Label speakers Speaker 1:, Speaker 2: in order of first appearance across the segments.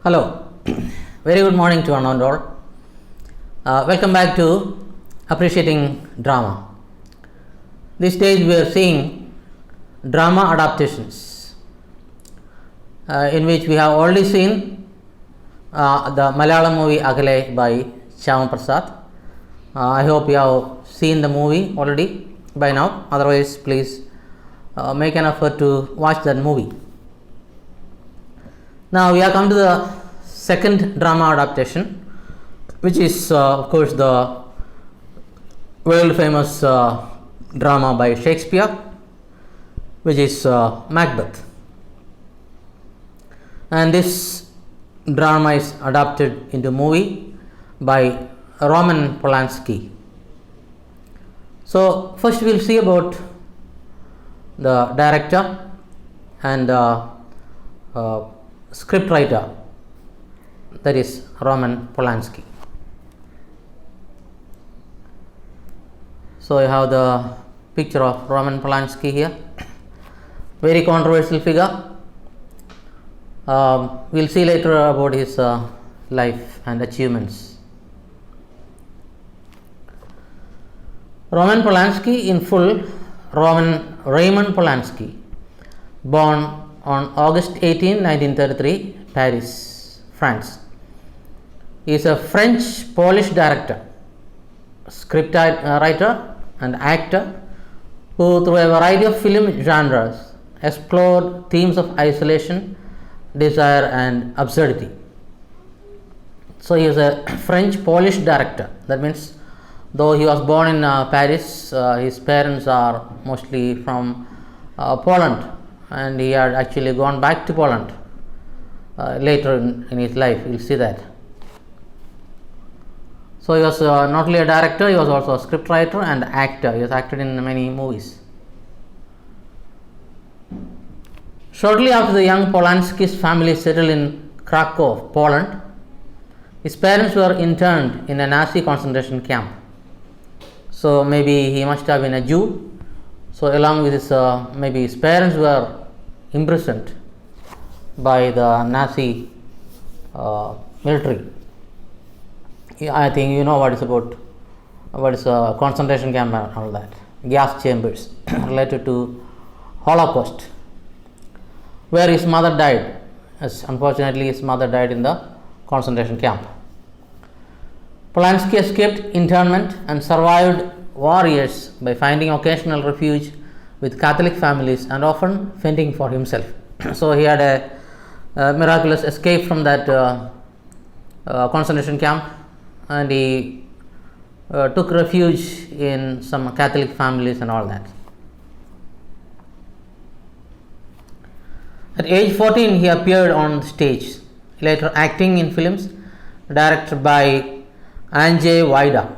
Speaker 1: Hello, very good morning to one and all. Welcome back to Appreciating Drama. These days we are seeing drama adaptations, in which we have already seen the Malayalam movie Agale by Shyama Prasad. I hope you have seen the movie already by now. Otherwise, please make an effort to watch that movie. Now we have come to the second drama adaptation, which is of course the world famous drama by Shakespeare, which is Macbeth. And this drama is adapted into movie by Roman Polanski. So first we will see about the director and script writer, that is Roman Polanski. So you have the picture of Roman Polanski here, very controversial figure. We will see later about his life and achievements. Roman Polanski, in full, Raymond Polanski, born on August 18, 1933, Paris, France. He is a French-Polish director, script writer and actor who, through a variety of film genres, explored themes of isolation, desire and absurdity. So he is a French-Polish director. That means though he was born in Paris, his parents are mostly from Poland, and he had actually gone back to Poland later in his life. You will see that. So he was not only a director, he was also a script writer and actor. He has acted in many movies. Shortly after the young Polanski's family settled in Krakow, Poland, his parents were interned in a Nazi concentration camp. So maybe he must have been a Jew. So along with his, maybe his parents were imprisoned by the Nazi military. I think you know what is a concentration camp and all that, gas chambers related to Holocaust, where his mother died. Yes, unfortunately his mother died in the concentration camp. Polanski escaped internment and survived war years by finding occasional refuge with Catholic families and often fending for himself. So he had a miraculous escape from that concentration camp, and he took refuge in some Catholic families and all that. At age 14 he appeared on stage, later acting in films directed by Andrzej Wajda,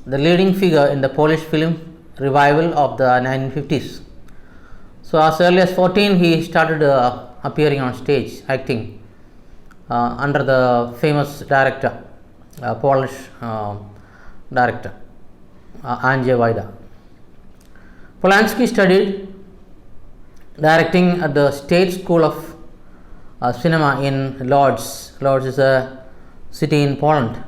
Speaker 1: the leading figure in the Polish film revival of the 1950s. So as early as 14 he started appearing on stage, acting under the famous director, Polish director Andrzej Wajda. Polanski studied directing at the State School of Cinema in Lodz. Lodz is a city in Poland.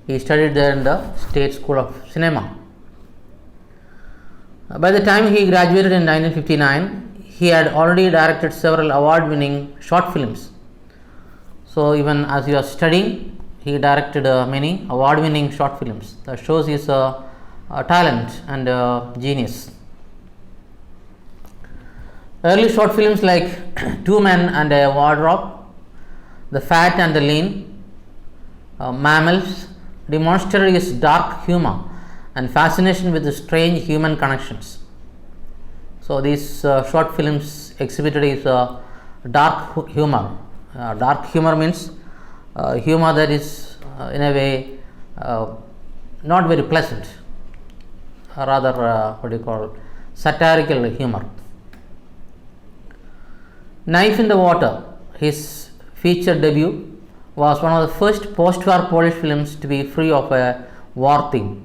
Speaker 1: He studied there in the State School of Cinema. By the time he graduated in 1959, he had already directed several award-winning short films. So even as he was studying, he directed many award-winning short films. That shows his talent and genius. Early short films like Two Men and a Wardrobe, The Fat and the Lean, Mammals, demonstrated his dark humor and fascination with the strange human connections. So these short films exhibited his dark humor. Dark humor means humor that is in a way not very pleasant, rather satirical humor. Knife in the Water, his feature debut, was one of the first post-war Polish films to be free of a war theme.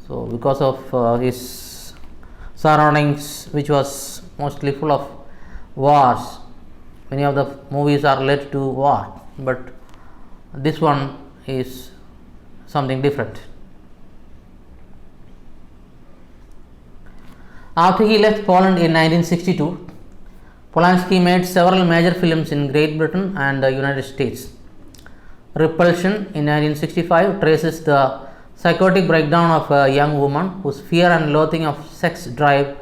Speaker 1: So because of his surroundings, which was mostly full of wars, Many of the movies are related to war, but this one is something different. After he left Poland in 1962, Polanski made several major films in Great Britain and the United States. Repulsion in 1965 traces the psychotic breakdown of a young woman whose fear and loathing of sex drive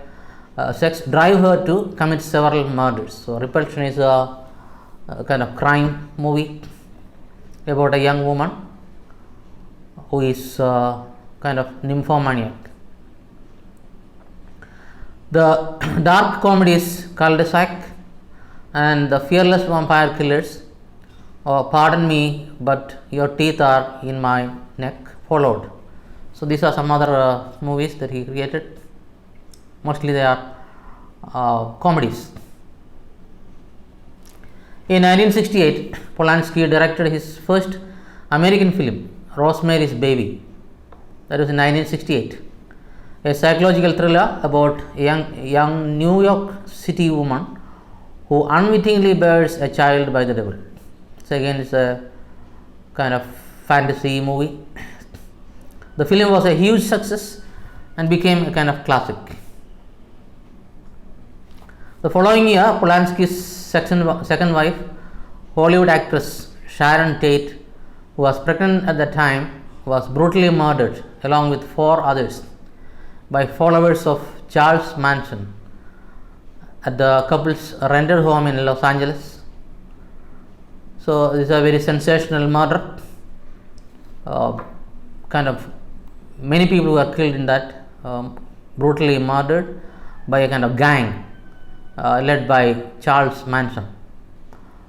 Speaker 1: her to commit several murders. So, Repulsion is a kind of crime movie about a young woman who is kind of nymphomaniac. The dark comedies Cul-de-sac and The Fearless Vampire Killers, Pardon Me But Your Teeth Are in My Neck followed. So, these are some other movies that he created. Mostly they are comedies. In 1968, Polanski directed his first American film, Rosemary's Baby. That was in 1968. A psychological thriller about a young New York City woman who unwittingly bears a child by the devil. So again, it's a kind of fantasy movie. The film was a huge success and became a kind of classic. The following year, Polanski's second wife, Hollywood actress Sharon Tate, who was pregnant at the time, was brutally murdered along with 4 others by followers of Charles Manson at the couple's rented home in Los Angeles. So, this is a very sensational murder. Kind of many people were killed in that, brutally murdered by a kind of gang led by Charles Manson,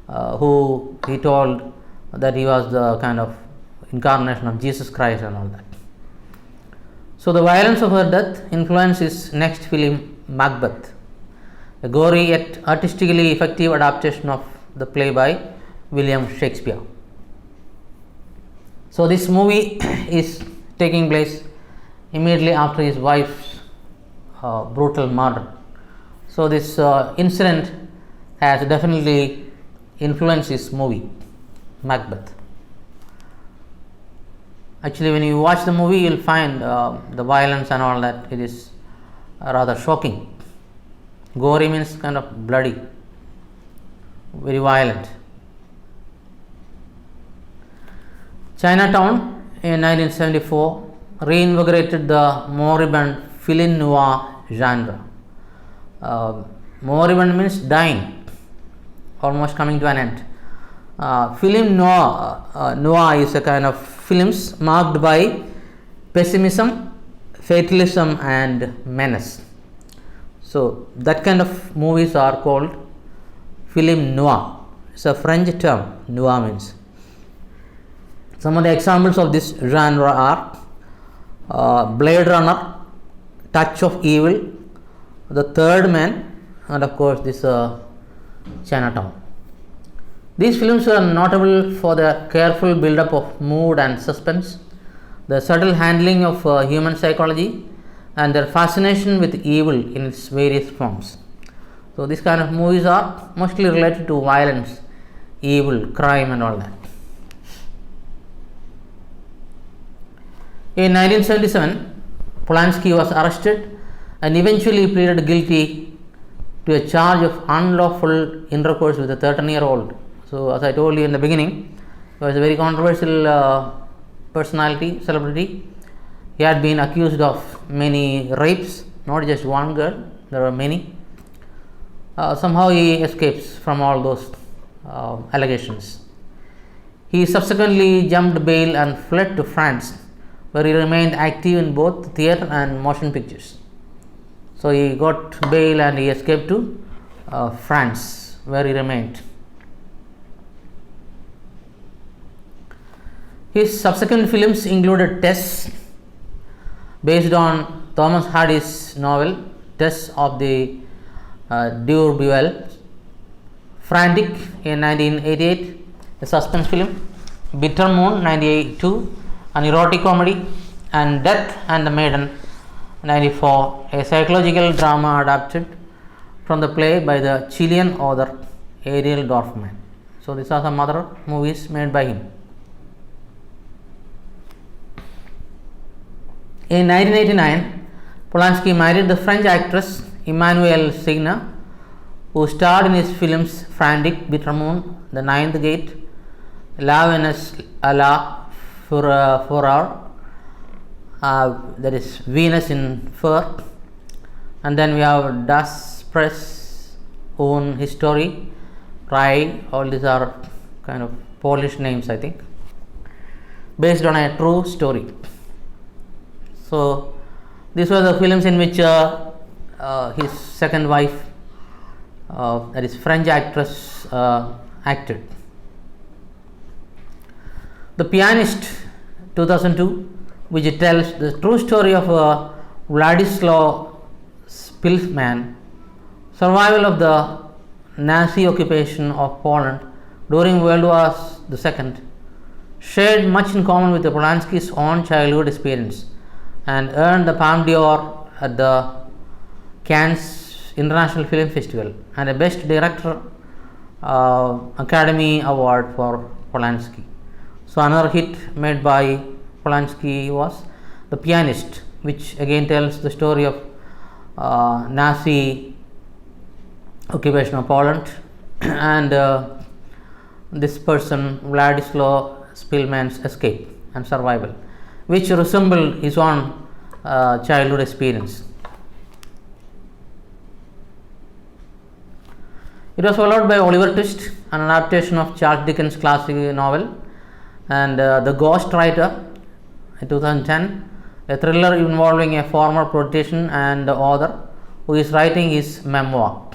Speaker 1: who he told that he was the kind of incarnation of Jesus Christ and all that. So, the violence of her death influenced his next film, Macbeth, a gory yet artistically effective adaptation of the play by William Shakespeare. So, this movie is taking place immediately after his wife's brutal murder. So, this incident has definitely influenced his movie, Macbeth. Actually, when you watch the movie, you will find the violence and all that, it is rather shocking. Gory means kind of bloody, very violent. Chinatown in 1974 reinvigorated the moribund film noir genre. Moribund means dying, almost coming to an end. Film noir is a kind of films marked by pessimism, fatalism and menace. So, that kind of movies are called film noir. It's a French term, noir means. Some of the examples of this genre are Blade Runner, Touch of Evil, The Third Man, and of course this Chinatown. These films were notable for their careful build-up of mood and suspense, the subtle handling of human psychology, and their fascination with evil in its various forms. So, these kind of movies are mostly related to violence, evil, crime and all that. In 1977, Polanski was arrested and eventually pleaded guilty to a charge of unlawful intercourse with a 13-year-old. So, as I told you in the beginning, he was a very controversial personality, celebrity. He had been accused of many rapes, not just one girl, there were many. Somehow he escapes from all those allegations. He subsequently jumped bail and fled to France, where he remained active in both theatre and motion pictures. So, he got bail and he escaped to France, where he remained. His subsequent films included Tess, based on Thomas Hardy's novel Tess of the D'Urberville, Frantic in 1988, a suspense film, Bitter Moon 1992, an erotic comedy, and Death and the Maiden 1994, a psychological drama adapted from the play by the Chilean author Ariel Dorfman. So these are some other movies made by him. In 1989, Polanski married the French actress Emmanuelle Signa, who starred in his films Frantic, Bitter Moon, The Ninth Gate, La Venus a la Fureur, that is Venus in Fur, and then we have Das Press Own History, Rai. All these are kind of Polish names, I think, based on a true story. So these were the films in which his second wife, that is French actress, acted. The Pianist, 2002, which tells the true story of Władysław Szpilman, survival of the Nazi occupation of Poland during World War II, shared much in common with Polanski's own childhood experience and earned the Palme d'Or at the Cannes International Film Festival and a Best Director Academy Award for Polanski. So another hit made by Polanski was The Pianist, which again tells the story of Nazi occupation of Poland and this person Władysław Szpilman's escape and survival, which resembled his own childhood experience. It was followed by Oliver Twist, an adaptation of Charles Dickens' classic novel, and The Ghost Writer in 2010, a thriller involving a former politician and author who is writing his memoir.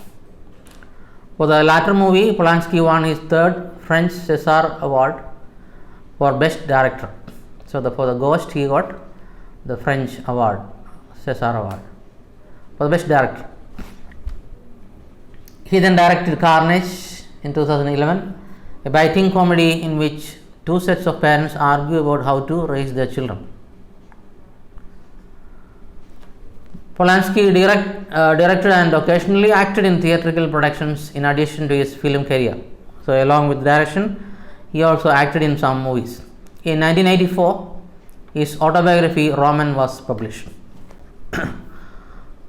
Speaker 1: For the latter movie, Polanski won his third French César Award for Best Director. So for The Ghost, he got the French award, César Award, for the Best Director. He then directed Carnage in 2011, a biting comedy in which two sets of parents argue about how to raise their children. Polanski directed and occasionally acted in theatrical productions in addition to his film career. So along with direction, he also acted in some movies. In 1984, his autobiography Roman was published.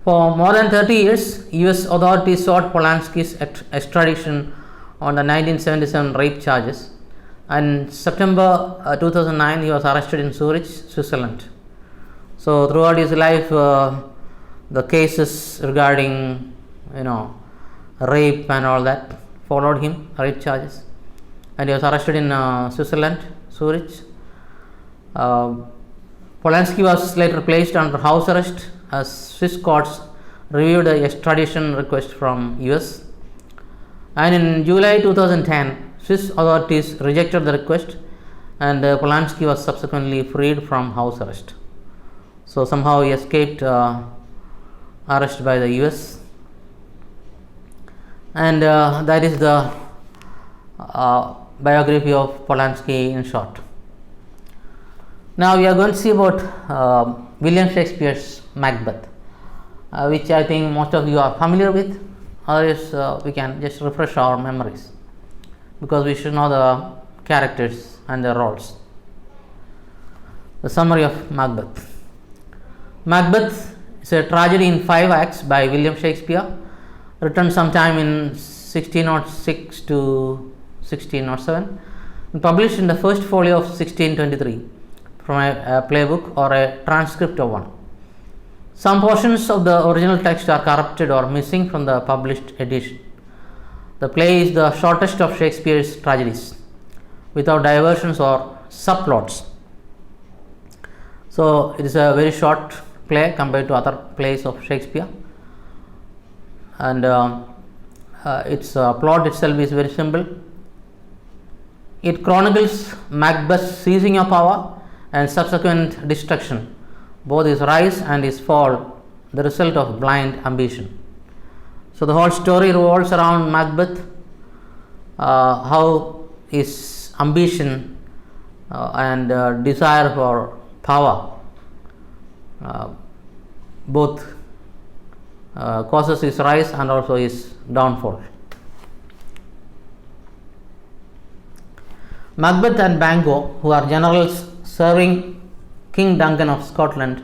Speaker 1: For more than 30 years, US authorities sought Polanski's extradition on the 1977 rape charges. In September 2009, he was arrested in Zurich, Switzerland. So throughout his life, the cases regarding rape and all that followed him, rape charges, and he was arrested in Switzerland, Zurich. Polanski was later placed under house arrest as Swiss courts reviewed the extradition request from US, and in July 2010, Swiss authorities rejected the request and Polanski was subsequently freed from house arrest. So somehow he escaped arrest by the US, and that is the biography of Polanski in short. Now we are going to see about William Shakespeare's Macbeth, which I think most of you are familiar with, or else we can just refresh our memories, because we should know the characters and their roles. The summary of Macbeth. Macbeth is a tragedy in 5 acts by William Shakespeare, written sometime in 1606 to 1607, and published in the first folio of 1623 from a playbook or a transcript of one. Some portions of the original text are corrupted or missing from the published edition. The play is the shortest of Shakespeare's tragedies, without diversions or subplots. So it is a very short play compared to other plays of Shakespeare, and its plot itself is very simple. It chronicles Macbeth's seizing of power and subsequent destruction, both his rise and his fall, the result of blind ambition. So the whole story revolves around Macbeth, how his ambition and desire for power both causes his rise and also his downfall. Macbeth and Bango, who are generals serving King Duncan of Scotland,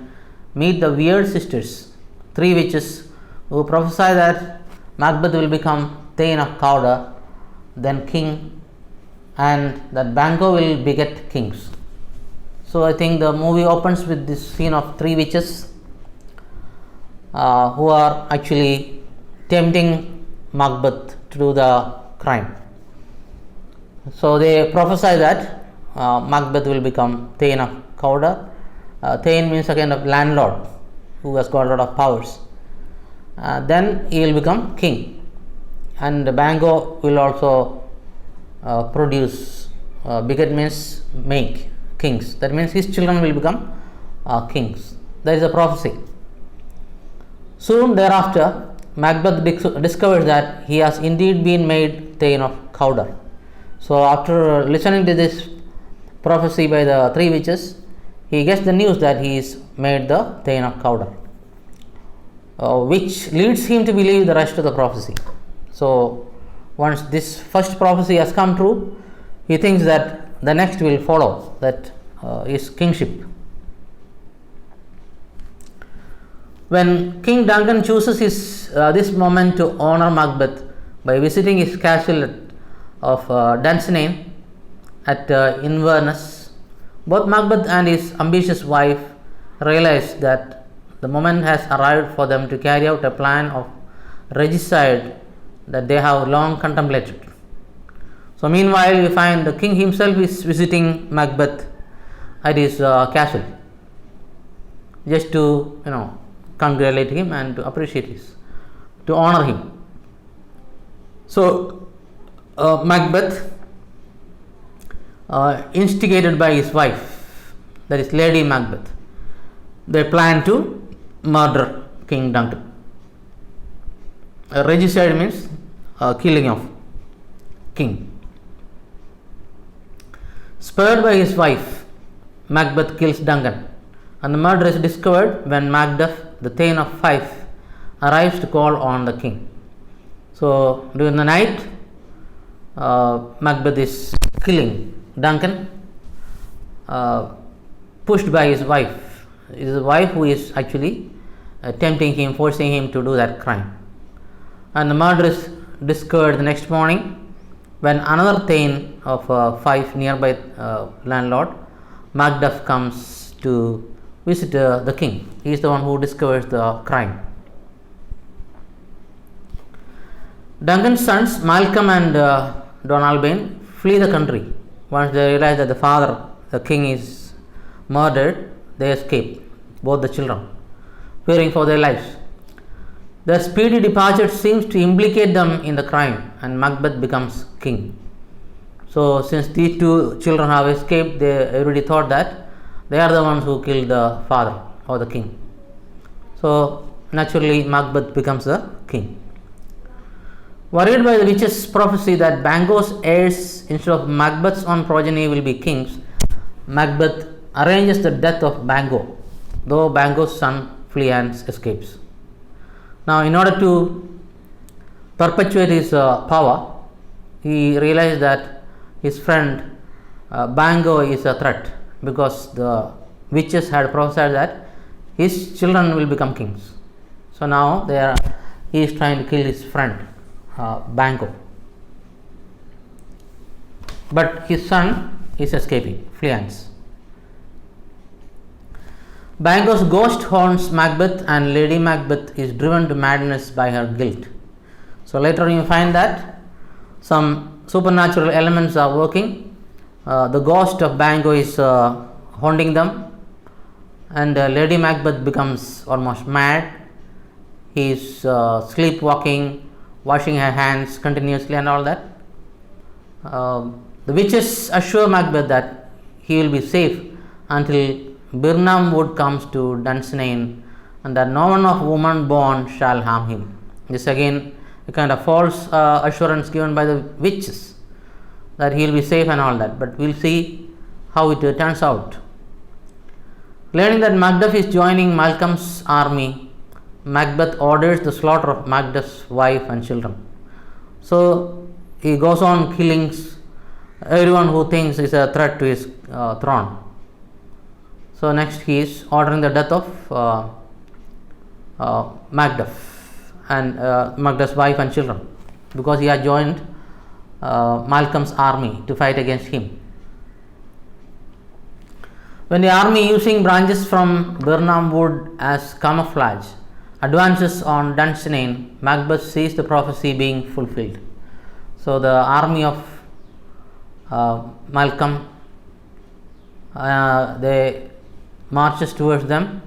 Speaker 1: meet the weird sisters, three witches, who prophesy that Macbeth will become Thane of Cawdor, then king, and that Bango will beget kings. So I think the movie opens with this scene of three witches who are actually tempting Macbeth to do the crime. So they prophesy that Macbeth will become Thane of Cawdor. Thane means a kind of landlord who has got a lot of powers. Then he will become king, and Bango will also produce. Beget means make kings. That means his children will become kings. That is a prophecy. Soon thereafter, Macbeth discovers that he has indeed been made Thane of Cawdor. So after listening to this prophecy by the three witches, he gets the news that he is made the Thane of Cawdor, which leads him to believe the rest of the prophecy. So once this first prophecy has come true, he thinks that the next will follow, that is kingship. When King Duncan chooses this moment to honor Macbeth by visiting his castle of Dunsinane at Inverness, both Macbeth and his ambitious wife realize that the moment has arrived for them to carry out a plan of regicide that they have long contemplated. So meanwhile, we find the king himself is visiting Macbeth at his castle, just to congratulate him and to appreciate to honor him. So Macbeth, instigated by his wife, that is Lady Macbeth, they plan to murder King Duncan. Regicide means killing of king. Spurred by his wife, Macbeth kills Duncan, and the murder is discovered when Macduff, the Thane of Fife, arrives to call on the king. So during the night, Macbeth is killing Duncan, pushed by his wife. It is the wife who is actually tempting him, forcing him to do that crime. And the murder is discovered the next morning when another Thane of Fife, nearby landlord, Macduff, comes to visit the king. He is the one who discovers the crime. Duncan's sons Malcolm and Donalbain flee the country. Once they realize that the father, the king, is murdered, they escape, both the children, fearing for their lives. Their speedy departure seems to implicate them in the crime, and Macbeth becomes king. So since these two children have escaped, everybody thought that they are the ones who killed the father or the king. So naturally Macbeth becomes the king. Worried by the witch's prophecy that Bango's heirs instead of Macbeth's own progeny will be kings, Macbeth arranges the death of Bango, though Bango's son Fleance escapes. Now, in order to perpetuate his power, he realized that his friend Bango is a threat, because the witches had prophesied that his children will become kings. So now he is trying to kill his friend Bango, but his son is escaping, Fleance. Bango's ghost haunts Macbeth, and Lady Macbeth is driven to madness by her guilt. So later you find that some supernatural elements are working. The ghost of Bango is haunting them, and Lady Macbeth becomes almost mad. He is sleepwalking, washing her hands continuously and all that. The witches assure Macbeth that he will be safe until Birnam Wood comes to Dunsinane, and that no one of woman born shall harm him. This again a kind of false assurance given by the witches that he will be safe and all that, but we will see how it turns out. Learning that Macduff is joining Malcolm's army, Macbeth orders the slaughter of Macduff's wife and children. So he goes on killing everyone who thinks is a threat to his throne. So next he is ordering the death of Macduff and Macduff's wife and children, because he had joined Malcolm's army to fight against him. When the army, using branches from Birnam wood as camouflage, advances on Dunsinane, Macbeth sees the prophecy being fulfilled. So the army of Malcolm, they marches towards them.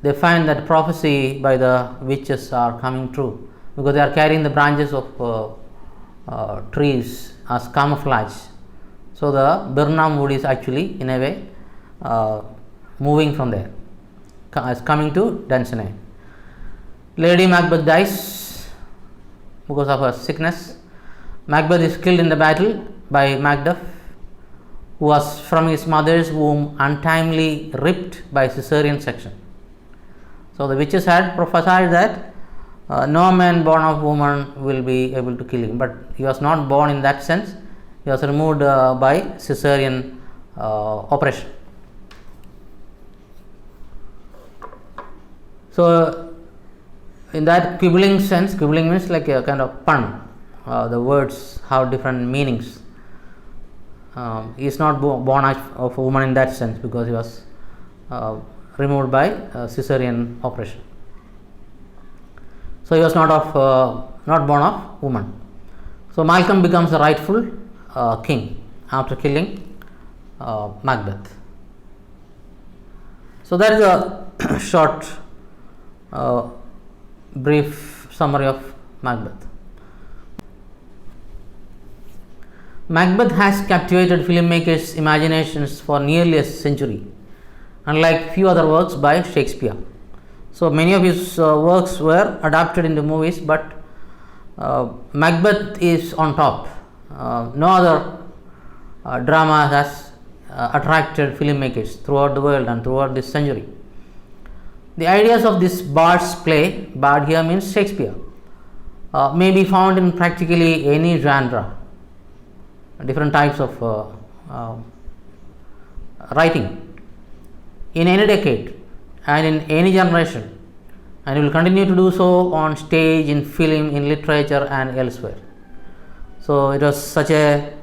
Speaker 1: They find that prophecy by the witches are coming true, because they are carrying the branches of trees as camouflage. So the Birnam wood is actually in a way moving from there, as coming to Dunsinane. Lady Macbeth dies because of her sickness. Macbeth is killed in the battle by Macduff, who was from his mother's womb untimely ripped by caesarean section. So the witches had prophesied that no man born of woman will be able to kill him, but he was not born in that sense. He was removed by caesarean operation. So in that quibbling sense, quibbling means like a kind of pun. The words have different meanings. He is not born of a woman in that sense, because he was removed by caesarean operation. So he was not born of woman. So Malcolm becomes the rightful king after killing Macbeth. So that is a short, brief summary of Macbeth. Macbeth has captivated filmmakers' imaginations for nearly a century, unlike few other works by Shakespeare. So many of his works were adapted into movies, but Macbeth is on top. No other drama has attracted filmmakers throughout the world and throughout this century. The ideas of this bard's play, bard here means Shakespeare, may be found in practically any genre, different types of writing, in any decade and in any generation, and will continue to do so on stage, in film, in literature and elsewhere. So it was such a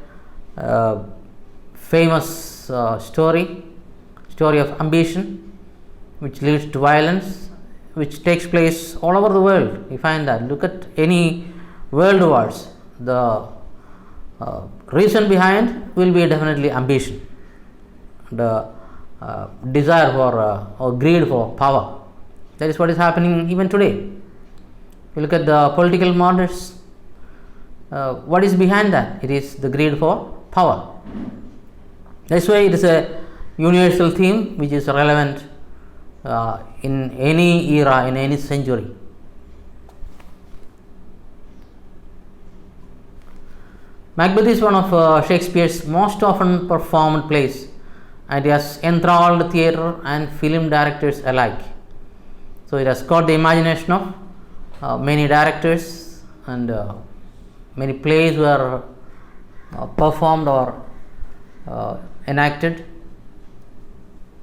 Speaker 1: famous story of ambition which leads to violence, which takes place all over the world. You find that. Look at any world wars. The reason behind will be definitely ambition, the desire for or greed for power. That is what is happening even today. You look at the political models. What is behind that? It is the greed for power. That's why it is a universal theme which is relevant in any era, in any century. Macbeth is one of Shakespeare's most often performed plays, and it has enthralled theatre and film directors alike. So it has caught the imagination of many directors, and many plays were performed or enacted,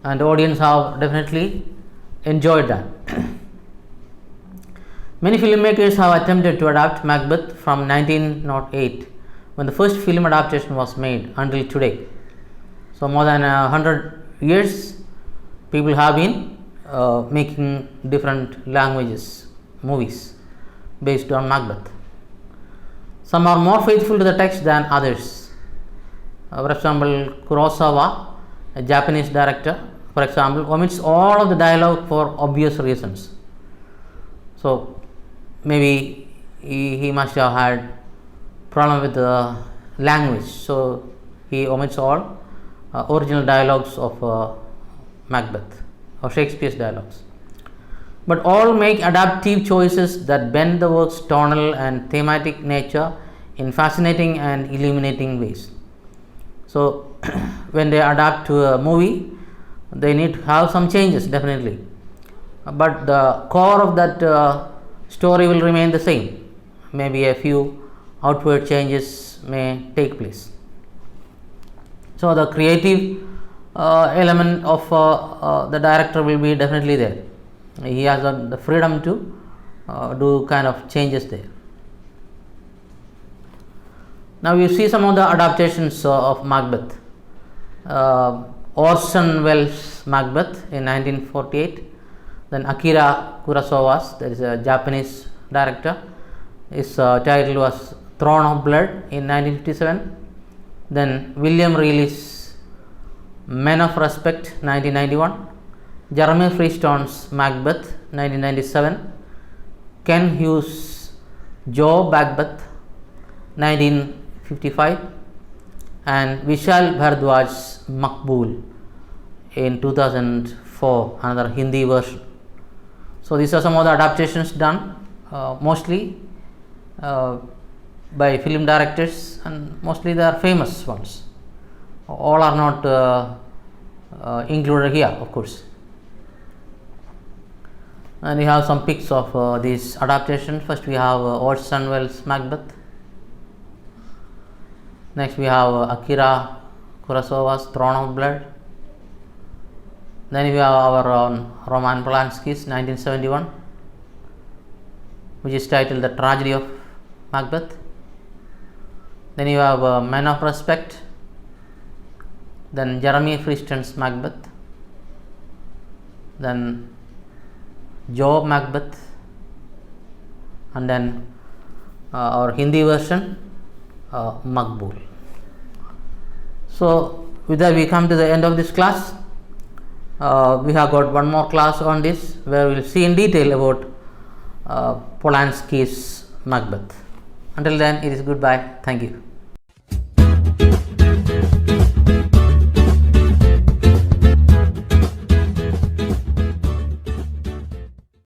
Speaker 1: and the audience have definitely enjoyed that. Many filmmakers have attempted to adapt Macbeth from 1908, when the first film adaptation was made, until today. So more than 100 years people have been making different languages movies based on Macbeth. Some are more faithful to the text than others. For example, Kurosawa, a Japanese director, for example, omits all of the dialogue for obvious reasons. So maybe he must have had problem with the language, so he omits all original dialogues of Macbeth or Shakespeare's dialogues. But all make adaptive choices that bend the work's tonal and thematic nature in fascinating and illuminating ways. So when they adapt to a movie, they need to have some changes, definitely, but the core of that story will remain the same. Maybe a few outward changes may take place. So the creative element of the director will be definitely there. He has the freedom to do kind of changes there. Now you see some of the adaptations of Macbeth. Orson Welles' Macbeth in 1948, then Akira Kurosawa's, that is a Japanese director, his title was Throne of Blood in 1957, then William Reilly's Men of Respect 1991, Jeremy Freestone's Macbeth 1997, Ken Hughes' Joe Macbeth 1955, and Vishal Bhardwaj's Maqbool in 2004, another Hindi version. So these are some of the adaptations done mostly by film directors, and mostly they are famous ones. All are not included here, of course. And we have some pics of these adaptations. First we have Orson Welles' Macbeth. Next we have Akira Kurosawa's Throne of Blood. Then we have our own Roman Polanski's 1971, which is titled The Tragedy of Macbeth. Then you have Men of Respect, then Jeremy Freestone's Macbeth, then Joe Macbeth, and then our Hindi version Maqbool. So with that we come to the end of this class. We have got one more class on this where we will see in detail about Polanski's Macbeth. Until then, it is goodbye. Thank you.